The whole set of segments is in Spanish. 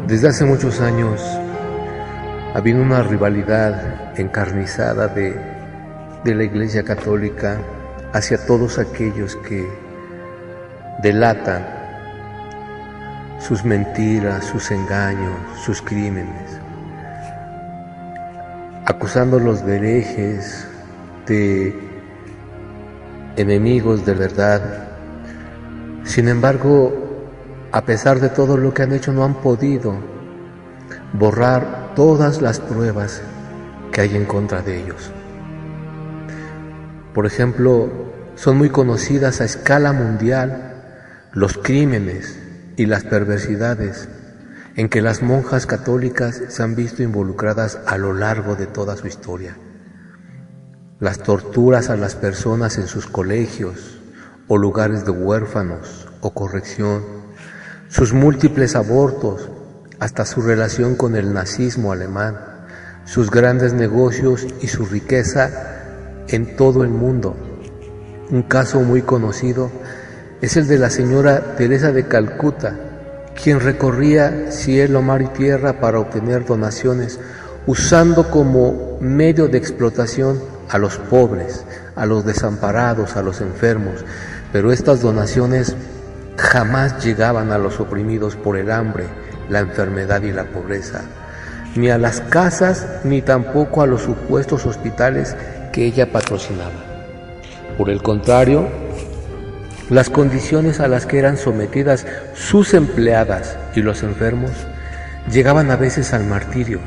Desde hace muchos años ha habido una rivalidad encarnizada de la Iglesia Católica hacia todos aquellos que delatan sus mentiras, sus engaños, sus crímenes, acusándolos de herejes, de enemigos de verdad. Sin embargo, a pesar de todo lo que han hecho, no han podido borrar todas las pruebas que hay en contra de ellos. Por ejemplo, son muy conocidas a escala mundial los crímenes y las perversidades en que las monjas católicas se han visto involucradas a lo largo de toda su historia. Las torturas a las personas en sus colegios o lugares de huérfanos o corrección, sus múltiples abortos, hasta su relación con el nazismo alemán, sus grandes negocios y su riqueza en todo el mundo. Un caso muy conocido es el de la señora Teresa de Calcuta, quien recorría cielo, mar y tierra para obtener donaciones, usando como medio de explotación a los pobres, a los desamparados, a los enfermos, pero estas donaciones jamás llegaban a los oprimidos por el hambre, la enfermedad y la pobreza, ni a las casas, ni tampoco a los supuestos hospitales que ella patrocinaba. Por el contrario, las condiciones a las que eran sometidas sus empleadas y los enfermos llegaban a veces al martirio,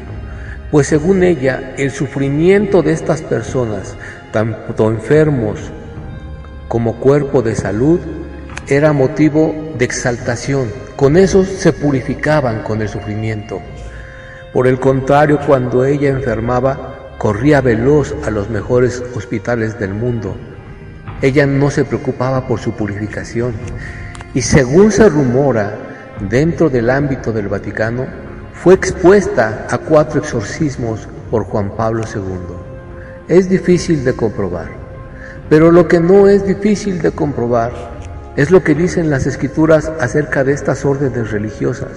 pues según ella, el sufrimiento de estas personas, tanto enfermos como cuerpo de salud, era motivo de exaltación. Con eso se purificaban con el sufrimiento. Por el contrario, cuando ella enfermaba, corría veloz a los mejores hospitales del mundo. Ella no se preocupaba por su purificación. Y según se rumora, dentro del ámbito del Vaticano, fue expuesta a 4 exorcismos por Juan Pablo II. Es difícil de comprobar, pero lo que no es difícil de comprobar es lo que dicen las Escrituras acerca de estas órdenes religiosas.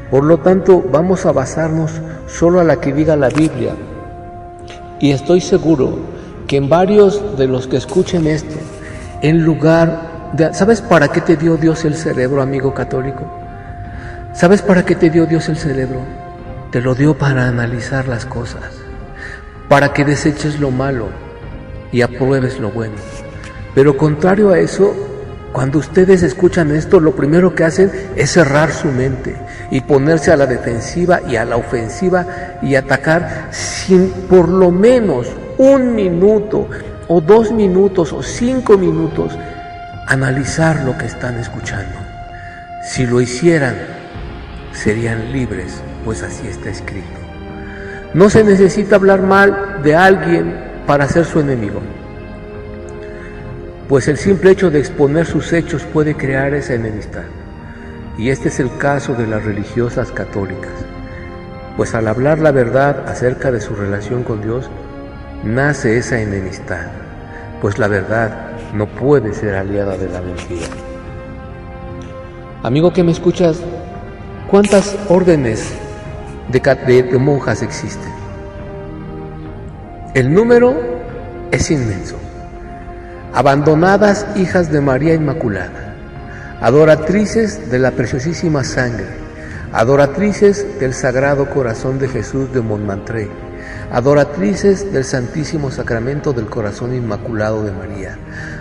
Por lo tanto, vamos a basarnos solo a la que diga la Biblia. Y estoy seguro que en varios de los que escuchen esto, en lugar de... ¿Sabes para qué te dio Dios el cerebro, amigo católico? ¿Sabes para qué te dio Dios el cerebro? Te lo dio para analizar las cosas, para que deseches lo malo y apruebes lo bueno. Pero contrario a eso, cuando ustedes escuchan esto, lo primero que hacen es cerrar su mente y ponerse a la defensiva y a la ofensiva y atacar sin por lo menos 1 minuto o 2 minutos o 5 minutos analizar lo que están escuchando. Si lo hicieran, serían libres, pues así está escrito. No se necesita hablar mal de alguien para ser su enemigo, pues el simple hecho de exponer sus hechos puede crear esa enemistad. Y este es el caso de las religiosas católicas, pues al hablar la verdad acerca de su relación con Dios, nace esa enemistad, pues la verdad no puede ser aliada de la mentira. Amigo que me escuchas, ¿cuántas órdenes de monjas existen? El número es inmenso. Abandonadas hijas de María Inmaculada, adoratrices de la preciosísima sangre, adoratrices del Sagrado Corazón de Jesús de Montmartre, adoratrices del Santísimo Sacramento del Corazón Inmaculado de María,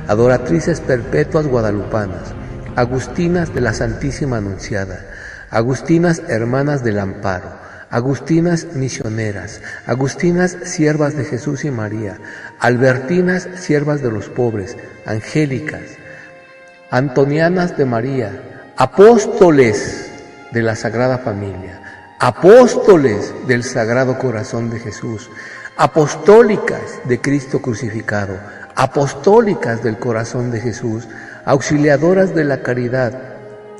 adoratrices perpetuas guadalupanas, agustinas de la Santísima Anunciada, agustinas hermanas del Amparo, agustinas misioneras, agustinas siervas de Jesús y María, albertinas siervas de los pobres, angélicas, antonianas de María, apóstoles de la Sagrada Familia, apóstoles del Sagrado Corazón de Jesús, apostólicas de Cristo crucificado, apostólicas del Corazón de Jesús, auxiliadoras de la caridad,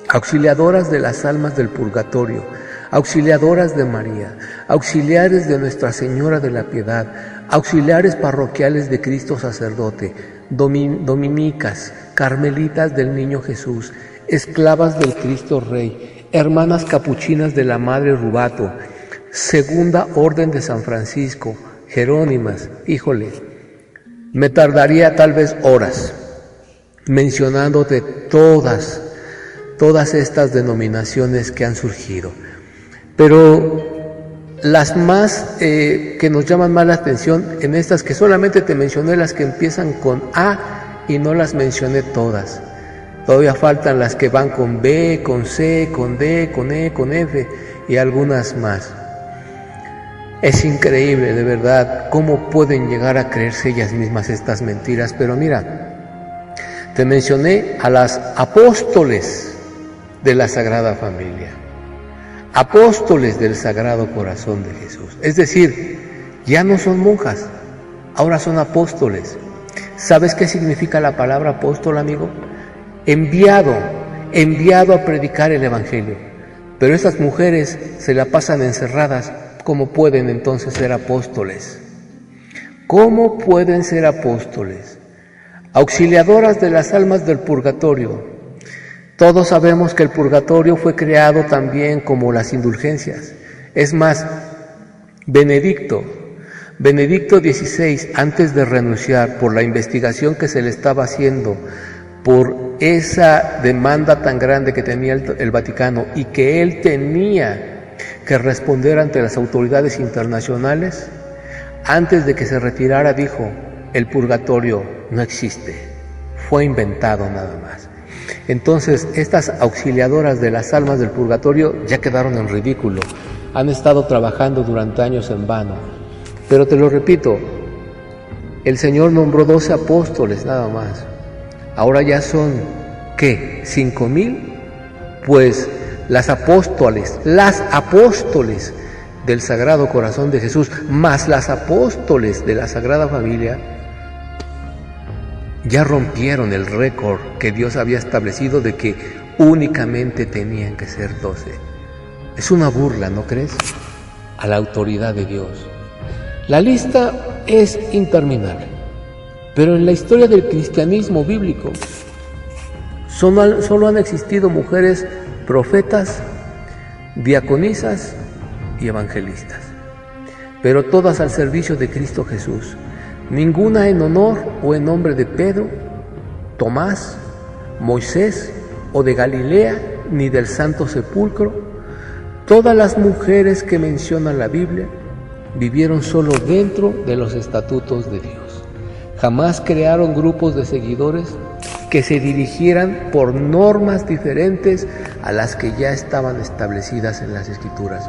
auxiliadoras de las almas del purgatorio, auxiliadoras de María, auxiliares de Nuestra Señora de la Piedad, auxiliares parroquiales de Cristo Sacerdote, dominicas, carmelitas del Niño Jesús, esclavas del Cristo Rey, hermanas capuchinas de la Madre Rubato, Segunda Orden de San Francisco, Jerónimas, híjole, me tardaría tal vez horas mencionándote todas estas denominaciones que han surgido. Pero las más que nos llaman más la atención, en estas que solamente te mencioné las que empiezan con A y no las mencioné todas. Todavía faltan las que van con B, con C, con D, con E, con F y algunas más. Es increíble, de verdad, cómo pueden llegar a creerse ellas mismas estas mentiras. Pero mira, te mencioné a las apóstoles de la Sagrada Familia, apóstoles del Sagrado Corazón de Jesús. Es decir, ya no son monjas, ahora son apóstoles. ¿Sabes qué significa la palabra apóstol, amigo? Enviado a predicar el Evangelio. Pero estas mujeres se la pasan encerradas. ¿Cómo pueden entonces ser apóstoles? ¿Cómo pueden ser apóstoles? Auxiliadoras de las almas del purgatorio. Todos sabemos que el purgatorio fue creado también como las indulgencias. Es más, Benedicto XVI, antes de renunciar por la investigación que se le estaba haciendo, por esa demanda tan grande que tenía el Vaticano y que él tenía que responder ante las autoridades internacionales, antes de que se retirara dijo: el purgatorio no existe, fue inventado nada más. Entonces estas auxiliadoras de las almas del purgatorio ya quedaron en ridículo, han estado trabajando durante años en vano. Pero te lo repito, el Señor nombró 12 apóstoles nada más, ahora ya son, ¿qué? 5,000, pues las apóstoles del Sagrado Corazón de Jesús, más las apóstoles de la Sagrada Familia, ya rompieron el récord que Dios había establecido de que únicamente tenían que ser 12. Es una burla, ¿no crees?, a la autoridad de Dios. La lista es interminable, pero en la historia del cristianismo bíblico solo han existido mujeres profetas, diaconisas y evangelistas, pero todas al servicio de Cristo Jesús, ninguna en honor o en nombre de Pedro, Tomás, Moisés o de Galilea, ni del Santo Sepulcro. Todas las mujeres que menciona la Biblia vivieron solo dentro de los estatutos de Dios. Jamás crearon grupos de seguidores que se dirigieran por normas diferentes a las que ya estaban establecidas en las Escrituras.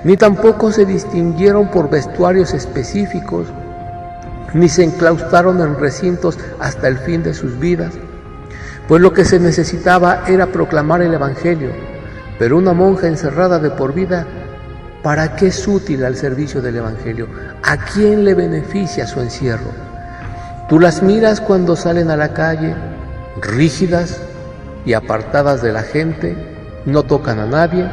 Ni tampoco se distinguieron por vestuarios específicos, ni se enclaustraron en recintos hasta el fin de sus vidas, pues lo que se necesitaba era proclamar el Evangelio. Pero una monja encerrada de por vida, ¿para qué es útil al servicio del Evangelio? ¿A quién le beneficia su encierro? Tú las miras cuando salen a la calle, rígidas y apartadas de la gente, no tocan a nadie,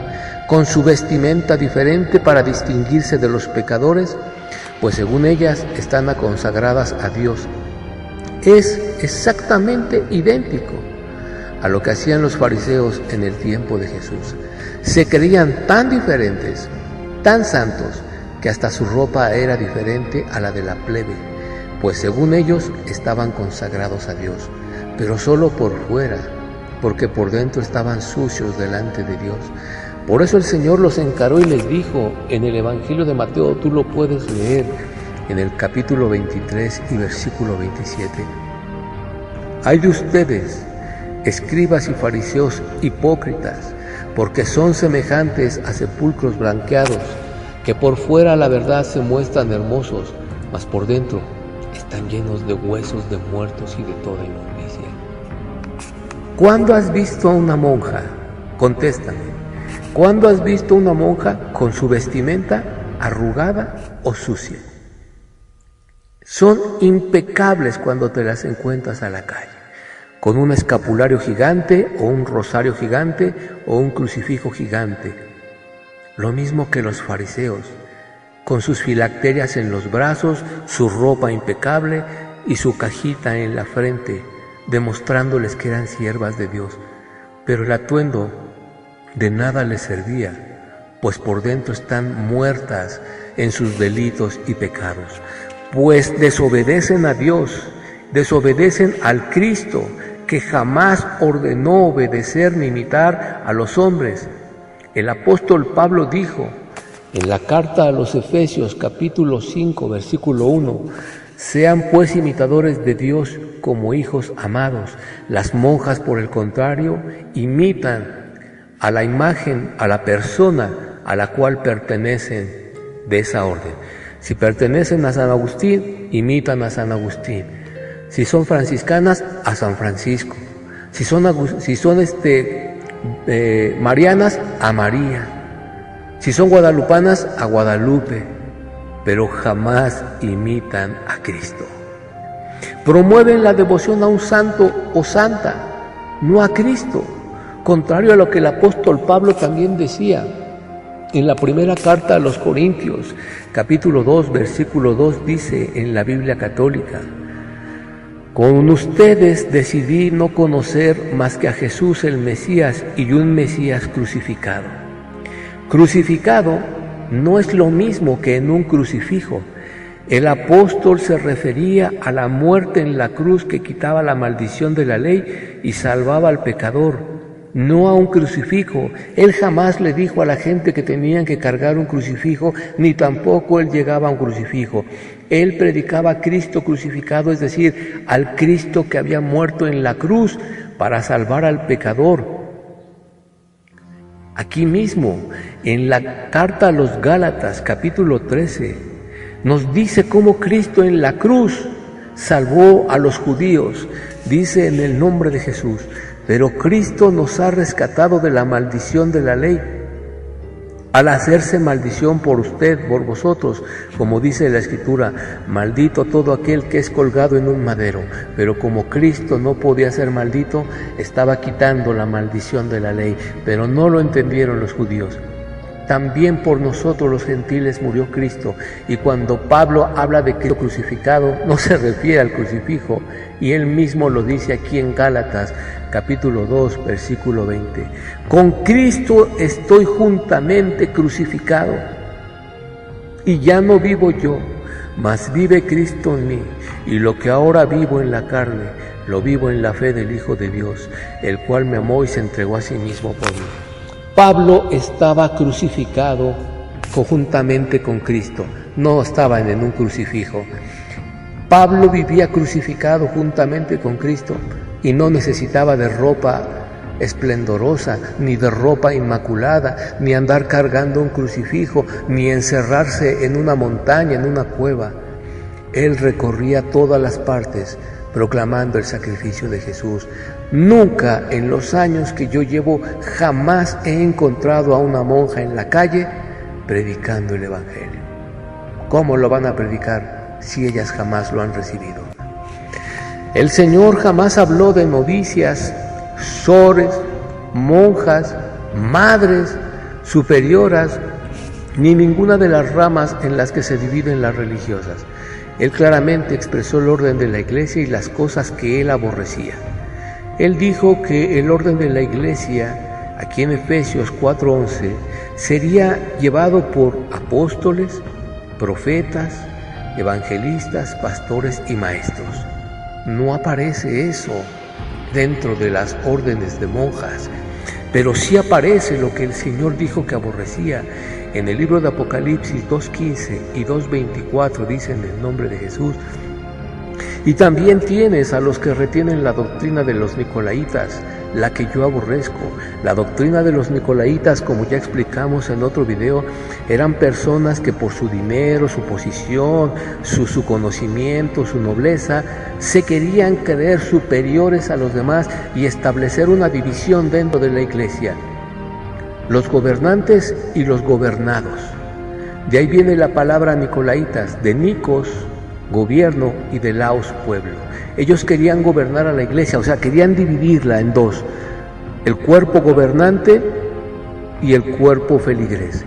con su vestimenta diferente para distinguirse de los pecadores, pues según ellas están consagradas a Dios. Es exactamente idéntico a lo que hacían los fariseos en el tiempo de Jesús. Se creían tan diferentes, tan santos, que hasta su ropa era diferente a la de la plebe, pues según ellos estaban consagrados a Dios, pero solo por fuera, porque por dentro estaban sucios delante de Dios. Por eso el Señor los encaró y les dijo en el Evangelio de Mateo, tú lo puedes leer en el capítulo 23 y versículo 27. Ay de ustedes, escribas y fariseos hipócritas, porque son semejantes a sepulcros blanqueados, que por fuera la verdad se muestran hermosos, mas por dentro están llenos de huesos de muertos y de toda inmundicia. ¿Cuándo has visto a una monja? Contéstame. ¿Cuándo has visto a una monja con su vestimenta arrugada o sucia? Son impecables cuando te las encuentras a la calle, con un escapulario gigante o un rosario gigante o un crucifijo gigante. Lo mismo que los fariseos, con sus filacterias en los brazos, su ropa impecable y su cajita en la frente, demostrándoles que eran siervas de Dios. Pero el atuendo de nada les servía, pues por dentro están muertas en sus delitos y pecados, pues desobedecen a Dios, desobedecen al Cristo, que jamás ordenó obedecer ni imitar a los hombres. El apóstol Pablo dijo en la carta a los Efesios capítulo 5 versículo 1: sean pues imitadores de Dios como hijos amados. Las monjas, por el contrario, imitan a la imagen, a la persona a la cual pertenecen de esa orden. Si pertenecen a San Agustín, imitan a San Agustín. Si son franciscanas, a San Francisco. Si son marianas, a María. Si son guadalupanas, a Guadalupe. Pero jamás imitan a Cristo. Promueven la devoción a un santo o santa, no a Cristo, contrario a lo que el apóstol Pablo también decía en la primera carta a los Corintios, capítulo 2, versículo 2, dice en la Biblia católica: con ustedes decidí no conocer más que a Jesús el Mesías y un Mesías crucificado. Crucificado no es lo mismo que en un crucifijo. El apóstol se refería a la muerte en la cruz que quitaba la maldición de la ley y salvaba al pecador, no a un crucifijo. Él jamás le dijo a la gente que tenían que cargar un crucifijo, ni tampoco él llegaba a un crucifijo. Él predicaba a Cristo crucificado, es decir, al Cristo que había muerto en la cruz para salvar al pecador. Aquí mismo, en la carta a los Gálatas, capítulo 13, nos dice cómo Cristo en la cruz salvó a los judíos. Dice en el nombre de Jesús: pero Cristo nos ha rescatado de la maldición de la ley, al hacerse maldición por usted, por vosotros, como dice la Escritura: maldito todo aquel que es colgado en un madero. Pero como Cristo no podía ser maldito, estaba quitando la maldición de la ley, pero no lo entendieron los judíos. También por nosotros los gentiles murió Cristo. Y cuando Pablo habla de Cristo crucificado, no se refiere al crucifijo, y él mismo lo dice aquí en Gálatas, capítulo 2, versículo 20. Con Cristo estoy juntamente crucificado, y ya no vivo yo, mas vive Cristo en mí, y lo que ahora vivo en la carne, lo vivo en la fe del Hijo de Dios, el cual me amó y se entregó a sí mismo por mí. Pablo estaba crucificado conjuntamente con Cristo, no estaban en un crucifijo. Pablo vivía crucificado juntamente con Cristo y no necesitaba de ropa esplendorosa, ni de ropa inmaculada, ni andar cargando un crucifijo, ni encerrarse en una montaña, en una cueva. Él recorría todas las partes proclamando el sacrificio de Jesús. Nunca en los años que yo llevo jamás he encontrado a una monja en la calle predicando el Evangelio. ¿Cómo lo van a predicar si ellas jamás lo han recibido? El Señor jamás habló de novicias, sores, monjas, madres, superioras, ni ninguna de las ramas en las que se dividen las religiosas. Él claramente expresó el orden de la iglesia y las cosas que él aborrecía. Él dijo que el orden de la iglesia, aquí en Efesios 4:11, sería llevado por apóstoles, profetas, evangelistas, pastores y maestros. No aparece eso dentro de las órdenes de monjas, pero sí aparece lo que el Señor dijo que aborrecía. En el libro de Apocalipsis 2:15 y 2:24 dicen el nombre de Jesús: y también tienes a los que retienen la doctrina de los nicolaitas, la que yo aborrezco. La doctrina de los nicolaitas, como ya explicamos en otro video, eran personas que por su dinero, su posición, su conocimiento, su nobleza, se querían creer superiores a los demás y establecer una división dentro de la iglesia. Los gobernantes y los gobernados. De ahí viene la palabra nicolaitas, de Nikos, gobierno, y de Laos, pueblo. Ellos querían gobernar a la iglesia, o sea, querían dividirla en dos: el cuerpo gobernante y el cuerpo feligres.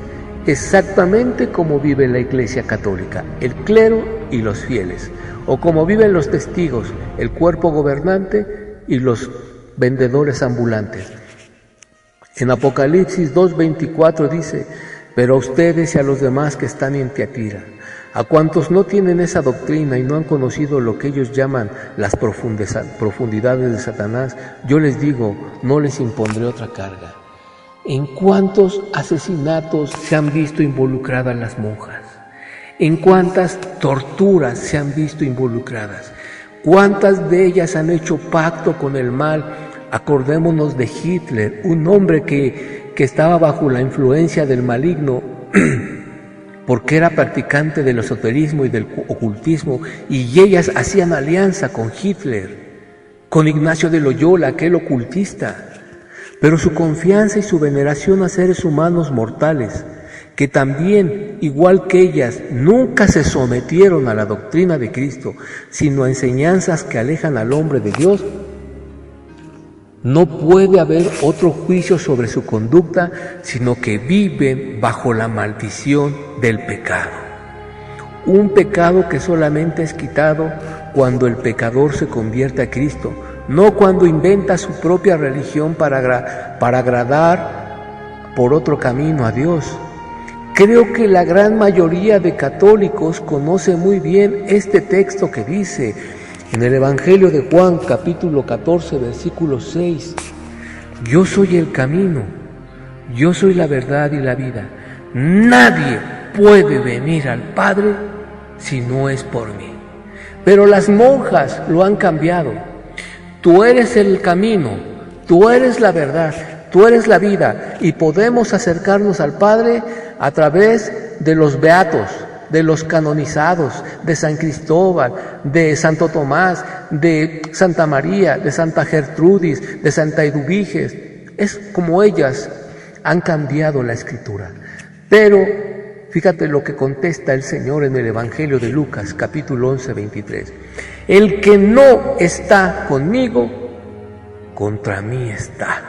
Exactamente como vive la iglesia católica, el clero y los fieles, o como viven los testigos, el cuerpo gobernante y los vendedores ambulantes. En Apocalipsis 2:24 dice: pero a ustedes y a los demás que están en Tiatira, a cuantos no tienen esa doctrina y no han conocido lo que ellos llaman las profundidades de Satanás, yo les digo, no les impondré otra carga. ¿En cuántos asesinatos se han visto involucradas las monjas? ¿En cuántas torturas se han visto involucradas? ¿Cuántas de ellas han hecho pacto con el mal? Acordémonos de Hitler, un hombre que estaba bajo la influencia del maligno porque era practicante del esoterismo y del ocultismo, y ellas hacían alianza con Hitler, con Ignacio de Loyola, aquel ocultista. Pero su confianza y su veneración a seres humanos mortales, que también, igual que ellas, nunca se sometieron a la doctrina de Cristo, sino a enseñanzas que alejan al hombre de Dios, no puede haber otro juicio sobre su conducta, sino que viven bajo la maldición del pecado. Un pecado que solamente es quitado cuando el pecador se convierte a Cristo, no cuando inventa su propia religión para agradar por otro camino a Dios. Creo que la gran mayoría de católicos conoce muy bien este texto que dice en el Evangelio de Juan, capítulo 14, versículo 6, yo soy el camino, yo soy la verdad y la vida. Nadie puede venir al Padre si no es por mí. Pero las monjas lo han cambiado. Tú eres el camino, tú eres la verdad, tú eres la vida, y podemos acercarnos al Padre a través de los beatos, de los canonizados, de San Cristóbal, de Santo Tomás, de Santa María, de Santa Gertrudis, de Santa Eduviges. Es como ellas han cambiado la Escritura. Pero fíjate lo que contesta el Señor en el Evangelio de Lucas, capítulo 11, 23. El que no está conmigo, contra mí está.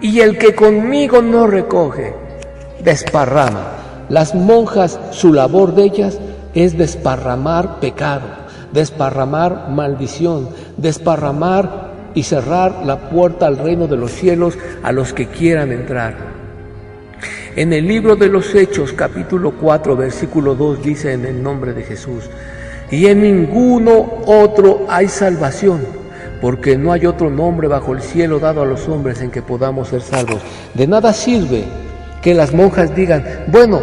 Y el que conmigo no recoge, desparrama. Las monjas, su labor de ellas es desparramar pecado, desparramar maldición, desparramar y cerrar la puerta al reino de los cielos a los que quieran entrar. En el libro de los Hechos, capítulo 4, versículo 2, dice en el nombre de Jesús: y en ninguno otro hay salvación, porque no hay otro nombre bajo el cielo dado a los hombres en que podamos ser salvos. De nada sirve que las monjas digan, bueno,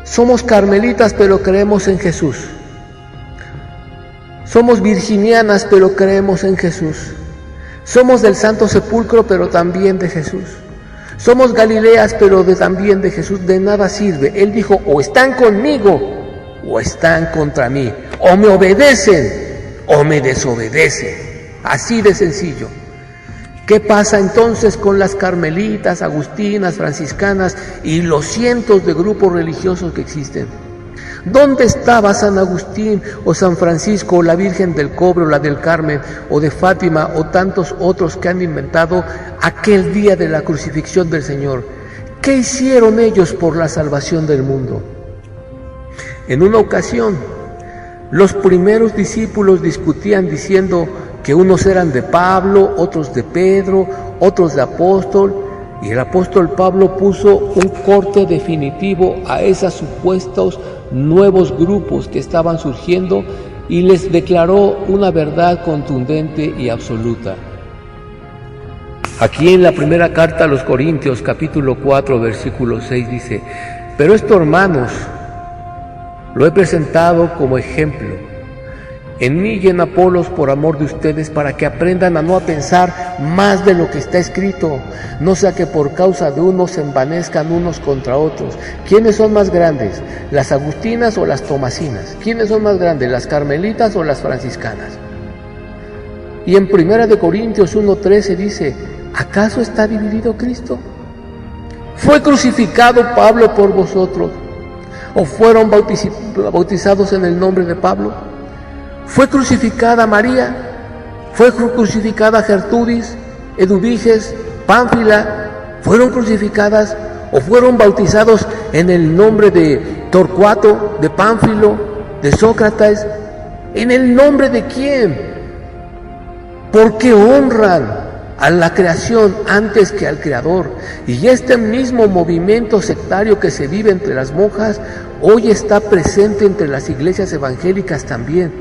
somos carmelitas pero creemos en Jesús. Somos virginianas pero creemos en Jesús. Somos del Santo Sepulcro pero también de Jesús. Somos galileas pero también de Jesús. De nada sirve. Él dijo, o están conmigo o están contra mí. O me obedecen o me desobedecen. Así de sencillo. ¿Qué pasa entonces con las carmelitas, agustinas, franciscanas y los cientos de grupos religiosos que existen? ¿Dónde estaba San Agustín o San Francisco o la Virgen del Cobre o la del Carmen o de Fátima o tantos otros que han inventado aquel día de la crucifixión del Señor? ¿Qué hicieron ellos por la salvación del mundo? En una ocasión, los primeros discípulos discutían diciendo que unos eran de Pablo, otros de Pedro, otros de apóstol, y el apóstol Pablo puso un corte definitivo a esos supuestos nuevos grupos que estaban surgiendo y les declaró una verdad contundente y absoluta. Aquí en la primera carta a los Corintios, capítulo 4, versículo 6 dice: pero esto, hermanos, lo he presentado como ejemplo en mí y en Apolos por amor de ustedes, para que aprendan a no pensar más de lo que está escrito, no sea que por causa de unos se envanezcan unos contra otros. ¿Quiénes son más grandes, las agustinas o las tomasinas? ¿Quiénes son más grandes, las carmelitas o las franciscanas? Y en 1 Corintios 1:13 dice: ¿acaso está dividido Cristo? ¿Fue crucificado Pablo por vosotros? ¿O fueron bautizados en el nombre de Pablo? ¿Fue crucificada María? ¿Fue crucificada Gertrudis, Eduviges, Pánfila? ¿Fueron crucificadas o fueron bautizados en el nombre de Torcuato, de Pánfilo, de Sócrates? ¿En el nombre de quién? ¿Por qué honran a la creación antes que al Creador. Y este mismo movimiento sectario que se vive entre las monjas, hoy está presente entre las iglesias evangélicas también.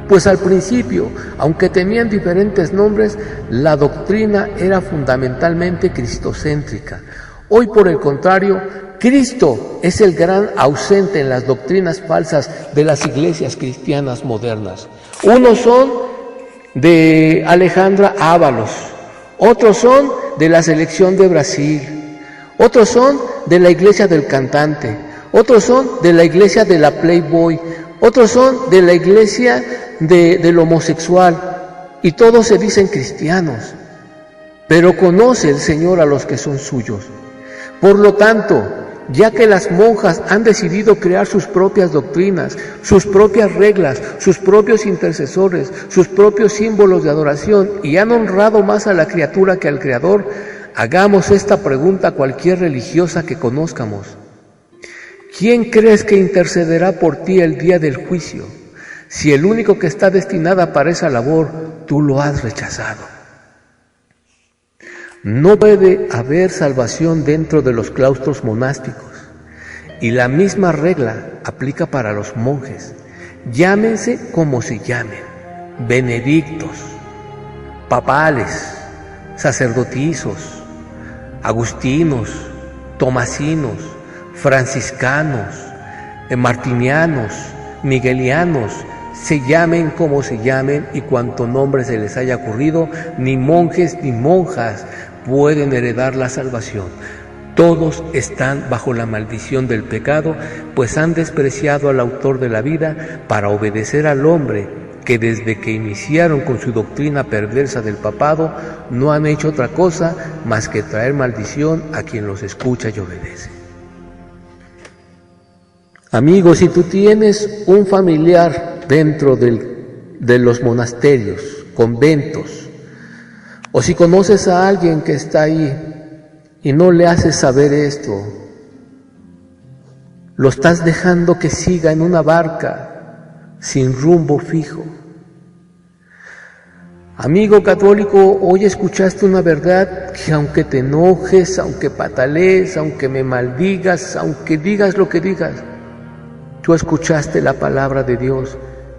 Pues al principio, aunque tenían diferentes nombres, la doctrina era fundamentalmente cristocéntrica. Hoy, por el contrario, Cristo es el gran ausente en las doctrinas falsas de las iglesias cristianas modernas. Unos son de Alejandra Ábalos, otros son de la Selección de Brasil, otros son de la iglesia del cantante, otros son de la iglesia de la Playboy, otros son de la iglesia del homosexual, y todos se dicen cristianos, pero conoce el Señor a los que son suyos. Por lo tanto, ya que las monjas han decidido crear sus propias doctrinas, sus propias reglas, sus propios intercesores, sus propios símbolos de adoración, y han honrado más a la criatura que al Creador, hagamos esta pregunta a cualquier religiosa que conozcamos: ¿quién crees que intercederá por ti el día del juicio, si el único que está destinada para esa labor tú lo has rechazado? No puede haber salvación dentro de los claustros monásticos, y la misma regla aplica para los monjes, llámense como se llamen: benedictos, papales, sacerdotizos, agustinos, tomasinos, franciscanos, martinianos, miguelianos, se llamen como se llamen y cuanto nombre se les haya ocurrido, ni monjes ni monjas pueden heredar la salvación. Todos están bajo la maldición del pecado, pues han despreciado al autor de la vida para obedecer al hombre que desde que iniciaron con su doctrina perversa del papado no han hecho otra cosa más que traer maldición a quien los escucha y obedece. Amigos, si tú tienes un familiar dentro de los monasterios, conventos, o si conoces a alguien que está ahí y no le haces saber esto, lo estás dejando que siga en una barca sin rumbo fijo. Amigo católico, hoy escuchaste una verdad que aunque te enojes, aunque patalees, aunque me maldigas, aunque digas lo que digas, tú escuchaste la palabra de Dios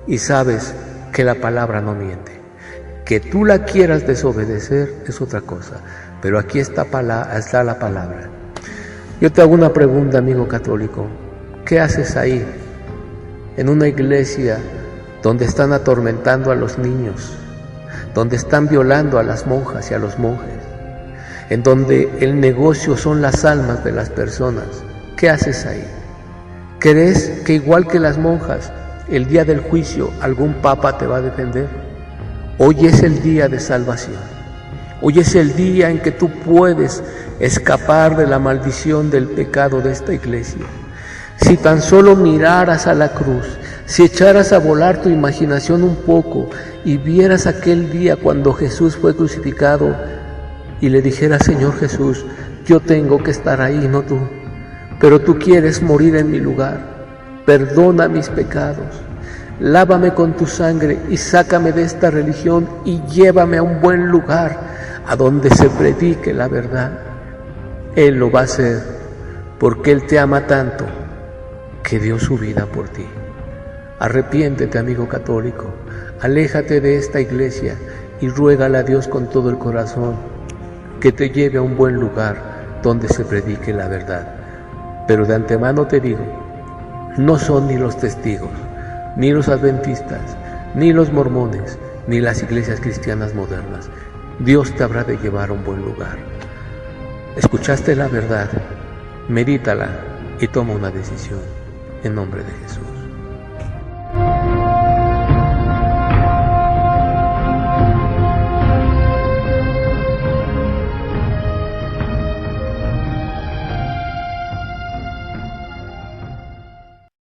y sabes que la palabra no miente. Que tú la quieras desobedecer es otra cosa, pero aquí está la palabra. Yo te hago una pregunta, amigo católico: ¿qué haces ahí, en una iglesia donde están atormentando a los niños, donde están violando a las monjas y a los monjes, en donde el negocio son las almas de las personas? ¿Qué haces ahí? ¿Crees que igual que las monjas, el día del juicio algún papa te va a defender? Hoy es el día de salvación. Hoy es el día en que tú puedes escapar de la maldición del pecado de esta iglesia. Si tan solo miraras a la cruz, si echaras a volar tu imaginación un poco y vieras aquel día cuando Jesús fue crucificado y le dijeras: Señor Jesús, yo tengo que estar ahí, no tú, pero tú quieres morir en mi lugar. Perdona mis pecados, lávame con tu sangre y sácame de esta religión y llévame a un buen lugar, a donde se predique la verdad. Él lo va a hacer, porque Él te ama tanto que dio su vida por ti. Arrepiéntete, amigo católico, aléjate de esta iglesia y ruégale a Dios con todo el corazón que te lleve a un buen lugar donde se predique la verdad. Pero de antemano te digo, no son ni los testigos, ni los adventistas, ni los mormones, ni las iglesias cristianas modernas. Dios te habrá de llevar a un buen lugar. Escuchaste la verdad, medítala y toma una decisión en nombre de Jesús.